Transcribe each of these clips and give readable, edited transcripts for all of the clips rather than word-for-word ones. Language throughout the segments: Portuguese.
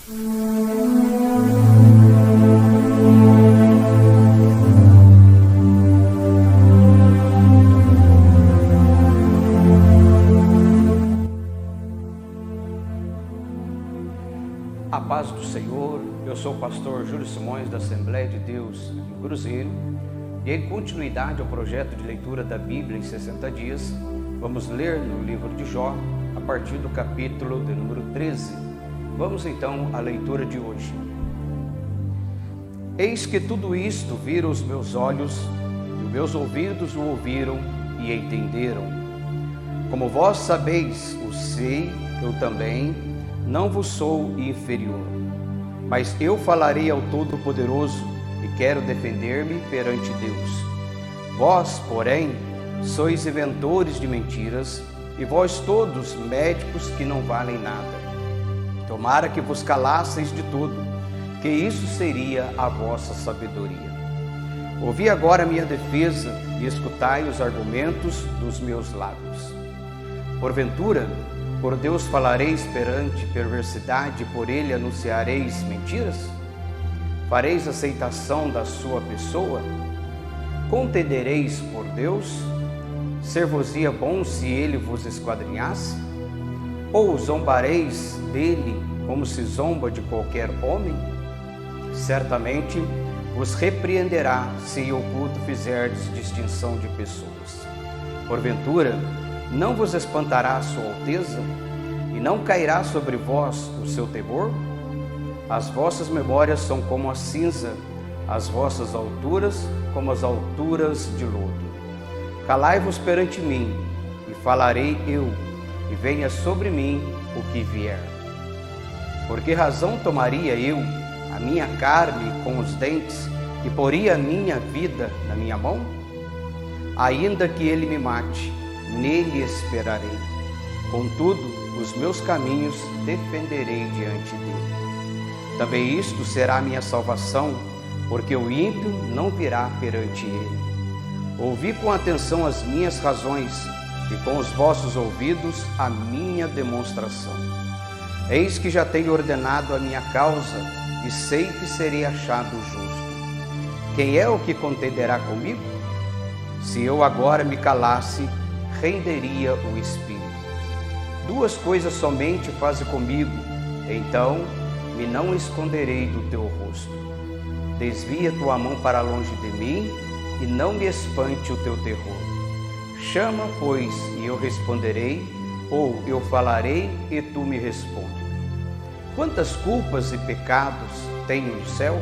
A paz do Senhor, eu sou o pastor Júlio Simões da Assembleia de Deus em Cruzeiro e em continuidade ao projeto de leitura da Bíblia em 60 dias, vamos ler no livro de Jó, a partir do capítulo de número 13. Vamos então à leitura de hoje. Eis que tudo isto viram os meus olhos e os meus ouvidos o ouviram e entenderam. Como vós sabeis, o sei, eu também, não vos sou inferior, mas eu falarei ao Todo-Poderoso e quero defender-me perante Deus. Vós, porém, sois inventores de mentiras, e vós todos médicos que não valem nada. Tomara que vos calasseis de tudo, que isso seria a vossa sabedoria. Ouvi agora a minha defesa e escutai os argumentos dos meus lábios. Porventura, por Deus falareis perante perversidade, por ele anunciareis mentiras? Fareis aceitação da sua pessoa? Contendereis por Deus? Ser-vos-ia bom se ele vos esquadrinhasse? Ou zombareis dele como se zomba de qualquer homem? Certamente vos repreenderá se em oculto fizerdes distinção de pessoas. Porventura, não vos espantará a sua alteza, e não cairá sobre vós o seu temor? As vossas memórias são como a cinza, as vossas alturas como as alturas de lodo. Calai-vos perante mim, e falarei eu, e venha sobre mim o que vier. Por que razão tomaria eu a minha carne com os dentes, e poria a minha vida na minha mão? Ainda que ele me mate, nele esperarei. Contudo, os meus caminhos defenderei diante dele. Também isto será a minha salvação, porque o ímpio não virá perante ele. Ouvi com atenção as minhas razões, e com os vossos ouvidos a minha demonstração. Eis que já tenho ordenado a minha causa, e sei que serei achado justo. Quem é o que contenderá comigo? Se eu agora me calasse, renderia o espírito. Duas coisas somente faze comigo, então me não esconderei do teu rosto. Desvia tua mão para longe de mim, e não me espante o teu terror. Chama, pois, e eu responderei, ou eu falarei e tu me respondes. Quantas culpas e pecados tenho no céu?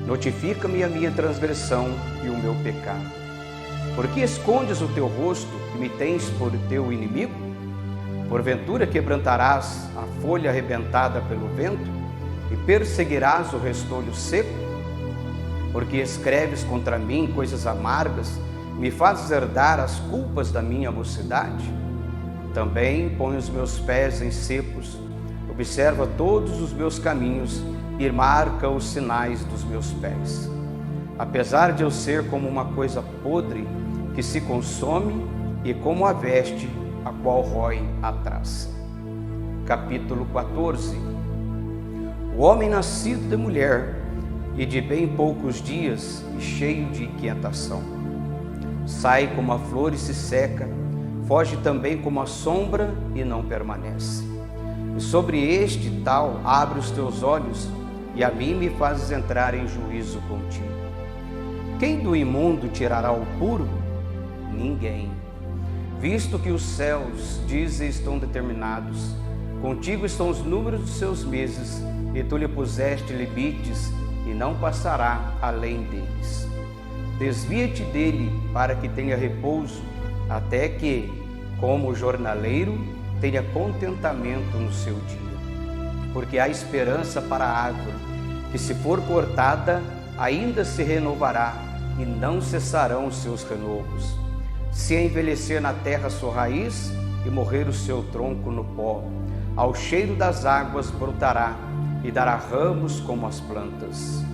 Notifica-me a minha transgressão e o meu pecado. Por que escondes o teu rosto e me tens por teu inimigo? Porventura quebrantarás a folha arrebentada pelo vento e perseguirás o restolho seco? Porque escreves contra mim coisas amargas, me fazes herdar as culpas da minha mocidade? Também põe os meus pés em cepos, observa todos os meus caminhos e marca os sinais dos meus pés. Apesar de eu ser como uma coisa podre, que se consome, e como a veste, a qual rói a traça. Capítulo 14. O homem nascido de mulher, e de bem poucos dias, e cheio de inquietação. Sai como a flor e se seca, foge também como a sombra e não permanece. E sobre este tal abre os teus olhos, e a mim me fazes entrar em juízo contigo. Quem do imundo tirará o puro? Ninguém. Visto que os céus, dizem, estão determinados, contigo estão os números dos seus meses, e tu lhe puseste limites, e não passará além deles. Desvia-te dele, para que tenha repouso, até que, como o jornaleiro, tenha contentamento no seu dia. Porque há esperança para a árvore, que se for cortada, ainda se renovará, e não cessarão os seus renovos. Se envelhecer na terra a sua raiz, e morrer o seu tronco no pó, ao cheiro das águas brotará, e dará ramos como as plantas.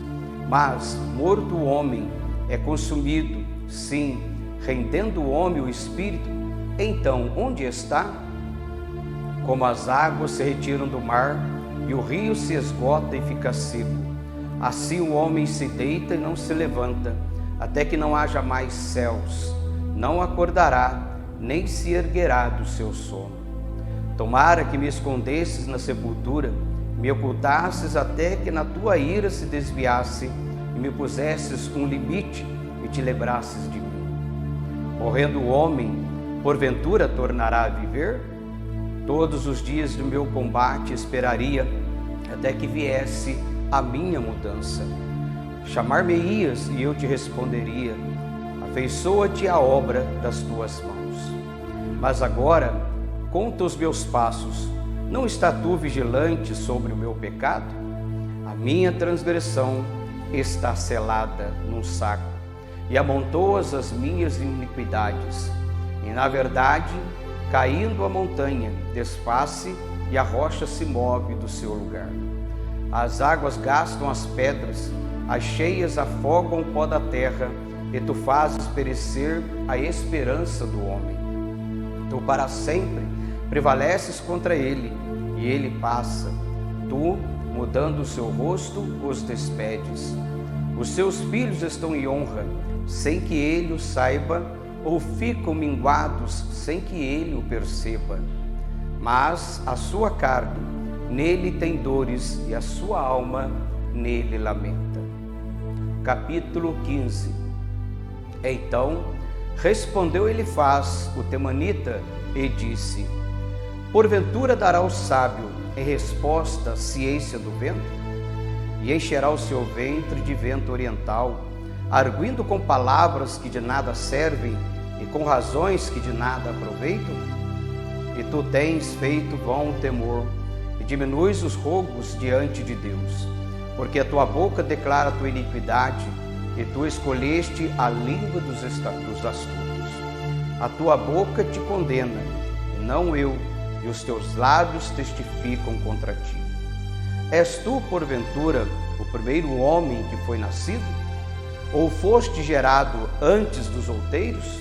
Mas, morto o homem, é consumido, sim, rendendo o homem o espírito, então onde está? Como as águas se retiram do mar, e o rio se esgota e fica seco. Assim o homem se deita e não se levanta, até que não haja mais céus. Não acordará, nem se erguerá do seu sono. Tomara que me escondesses na sepultura, me ocultasses até que na tua ira se desviasse e me pusesses um limite e te lembrasses de mim. Morrendo o homem, porventura tornará a viver? Todos os dias do meu combate esperaria até que viesse a minha mudança. Chamar-me-ias e eu te responderia: afeiçoa-te a obra das tuas mãos. Mas agora, conta os meus passos. Não está tu vigilante sobre o meu pecado? A minha transgressão está selada num saco, e amontoas as minhas iniquidades. E na verdade, caindo a montanha, desfaz-se e a rocha se move do seu lugar. As águas gastam as pedras, as cheias afogam o pó da terra, e tu fazes perecer a esperança do homem. Tu para sempre prevaleces contra ele, e ele passa. Tu, mudando o seu rosto, os despedes. Os seus filhos estão em honra, sem que ele o saiba, ou ficam minguados, sem que ele o perceba. Mas a sua carne nele tem dores, e a sua alma nele lamenta. Capítulo 15. Então respondeu Elifaz, o temanita, e disse: porventura dará o sábio em resposta a ciência do vento? E encherá o seu ventre de vento oriental, arguindo com palavras que de nada servem e com razões que de nada aproveitam? E tu tens feito vão temor e diminuis os rogos diante de Deus, porque a tua boca declara a tua iniquidade e tu escolheste a língua dos astutos. A tua boca te condena, e não eu, e os teus lábios testificam contra ti. És tu, porventura, o primeiro homem que foi nascido? Ou foste gerado antes dos outeiros?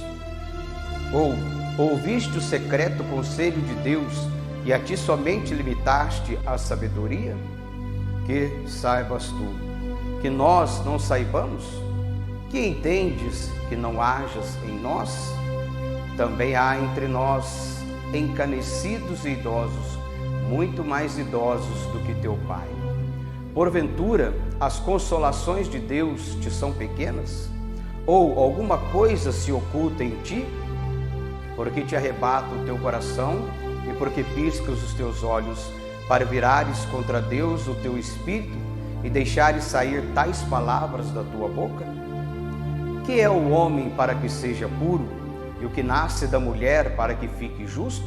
Ou ouviste o secreto conselho de Deus e a ti somente limitaste a sabedoria? Que saibas tu, que nós não saibamos? Que entendes que não hajas em nós? Também há entre nós encanecidos e idosos, muito mais idosos do que teu pai. Porventura, as consolações de Deus te são pequenas? Ou alguma coisa se oculta em ti? Porque te arrebata o teu coração e porque piscas os teus olhos, para virares contra Deus o teu espírito e deixares sair tais palavras da tua boca? Que é o homem para que seja puro, e o que nasce da mulher para que fique justo?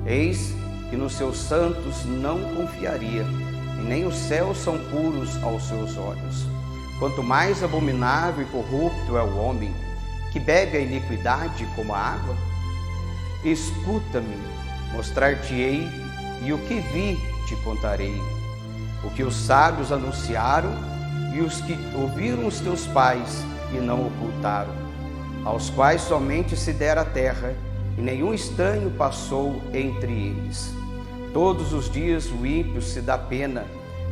Eis que nos seus santos não confiaria, e nem os céus são puros aos seus olhos. Quanto mais abominável e corrupto é o homem, que bebe a iniquidade como a água? Escuta-me, mostrar-te-ei, e o que vi te contarei. O que os sábios anunciaram, e os que ouviram os teus pais e não ocultaram, aos quais somente se dera a terra, e nenhum estranho passou entre eles. Todos os dias o ímpio se dá pena,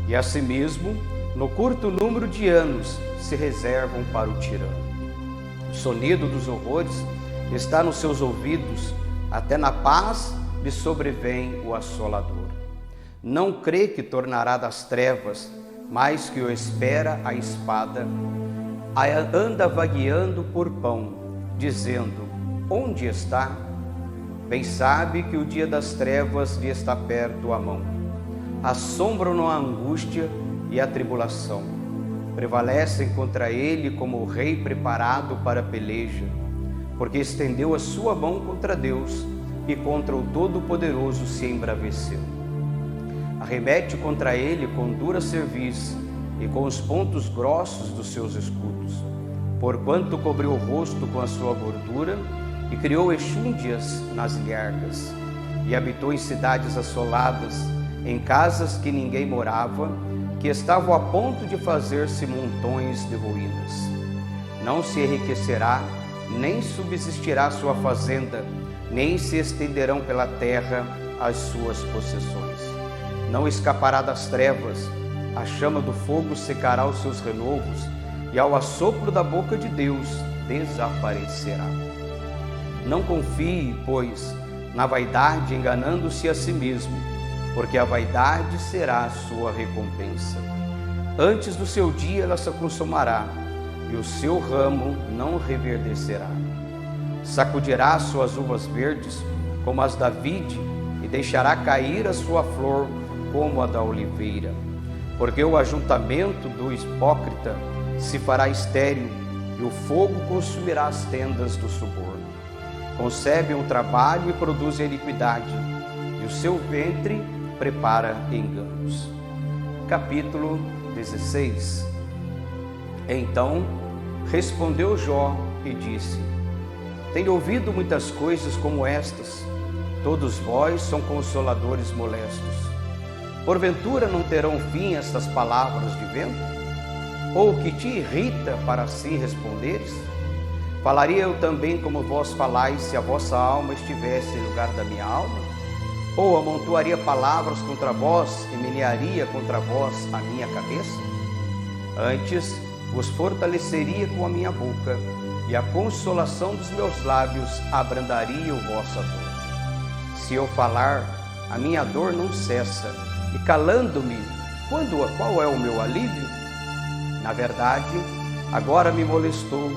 e a si mesmo, no curto número de anos, se reservam para o tirano. O sonido dos horrores está nos seus ouvidos, até na paz lhe sobrevém o assolador. Não crê que tornará das trevas, mas que o espera a espada. Anda vagueando por pão, dizendo: onde está? Bem sabe que o dia das trevas lhe está perto à mão. Assombram-no a angústia e a tribulação. Prevalecem contra ele como o rei preparado para a peleja, porque estendeu a sua mão contra Deus e contra o Todo-Poderoso se embraveceu. Arremete contra ele com dura cerviz e com os pontos grossos dos seus escudos, porquanto cobriu o rosto com a sua gordura e criou enxúndias nas ilhargas, e habitou em cidades assoladas, em casas que ninguém morava, que estavam a ponto de fazer-se montões de ruínas. Não se enriquecerá, nem subsistirá sua fazenda, nem se estenderão pela terra as suas possessões. não escapará das trevas, a chama do fogo secará os seus renovos, e ao assopro da boca de Deus desaparecerá. Não confie, pois, na vaidade, enganando-se a si mesmo, porque a vaidade será a sua recompensa. Antes do seu dia ela se consumará, e o seu ramo não reverdecerá. Sacudirá suas uvas verdes como as da vide, e deixará cair a sua flor como a da oliveira. Porque o ajuntamento do hipócrita se fará estéril, e o fogo consumirá as tendas do suborno. Concebem o trabalho e produzem a iniquidade, e o seu ventre prepara enganos. Capítulo 16. Então respondeu Jó e disse: Tenho ouvido muitas coisas como estas. Todos vós são consoladores molestos. Porventura não terão fim estas palavras de vento? Ou o que te irrita para assim responderes? Falaria eu também como vós falais, se a vossa alma estivesse em lugar da minha alma? Ou amontoaria palavras contra vós e menearia contra vós a minha cabeça? Antes vos fortaleceria com a minha boca, e a consolação dos meus lábios abrandaria o vossa dor. Se eu falar, a minha dor não cessa, e calando-me, qual é o meu alívio? Na verdade, agora me molestou,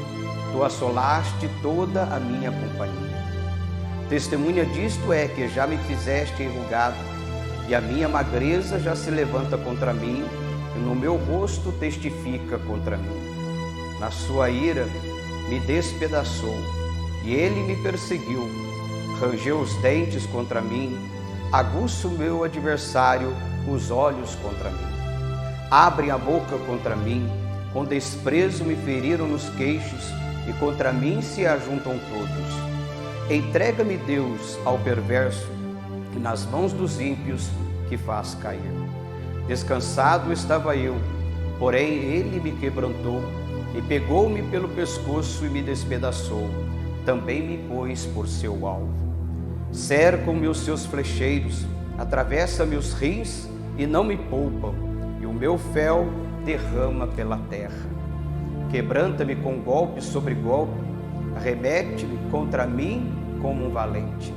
tu assolaste toda a minha companhia. Testemunha disto é que já me fizeste enrugado, e a minha magreza já se levanta contra mim, e no meu rosto testifica contra mim. Na sua ira me despedaçou, e ele me perseguiu, rangeu os dentes contra mim, aguça o meu adversário os olhos contra mim. Abrem a boca contra mim, com desprezo me feriram nos queixos, e contra mim se ajuntam todos. Entrega-me, Deus, ao perverso, e nas mãos dos ímpios que faz cair. Descansado estava eu, porém ele me quebrantou, e pegou-me pelo pescoço e me despedaçou, também me pôs por seu alvo. Cercam-me os seus flecheiros, atravessa-me os rins e não me poupam, e o meu fel derrama pela terra. Quebranta-me com golpe sobre golpe, arremete-me contra mim como um valente.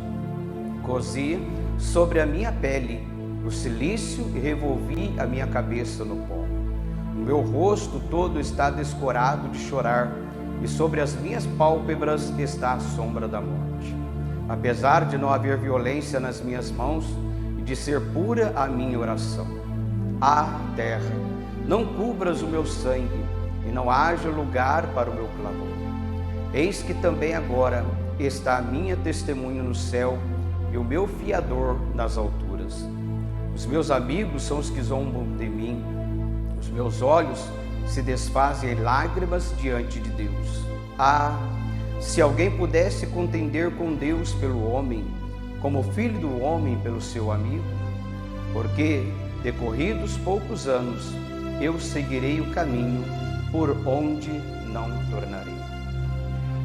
Cozi sobre a minha pele o cilício e revolvi a minha cabeça no pó. O meu rosto todo está descorado de chorar, e sobre as minhas pálpebras está a sombra da morte. Apesar de não haver violência nas minhas mãos, e de ser pura a minha oração. Ah, terra, não cubras o meu sangue, e não haja lugar para o meu clamor. Eis que também agora está a minha testemunha no céu, e o meu fiador nas alturas. Os meus amigos são os que zombam de mim. Os meus olhos se desfazem em lágrimas diante de Deus. Ah, se alguém pudesse contender com Deus pelo homem, como o filho do homem pelo seu amigo, porque, decorridos poucos anos, eu seguirei o caminho por onde não tornarei.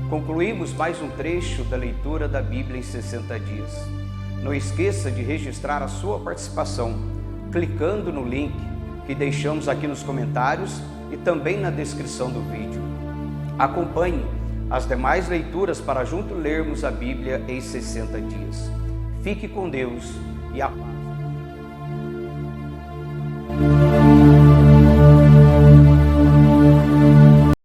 Concluímos mais um trecho da leitura da Bíblia em 60 dias. Não esqueça de registrar a sua participação, clicando no link que deixamos aqui nos comentários e também na descrição do vídeo. Acompanhe as demais leituras para junto lermos a Bíblia em 60 dias. Fique com Deus e a paz.